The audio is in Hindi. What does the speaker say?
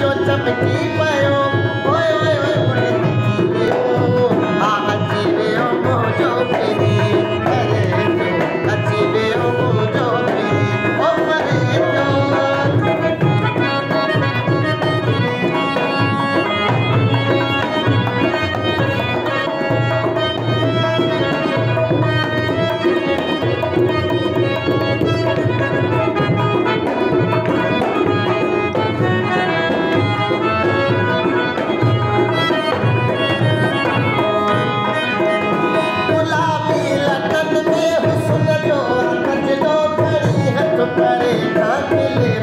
जो चमकी पयो ओए ओए ओए मोरे अची वियो हा अची वियो मुंहिंजो फिरी करे जो अची वियो मुंहिंजो फिरी ओ करे जो करे खा के ले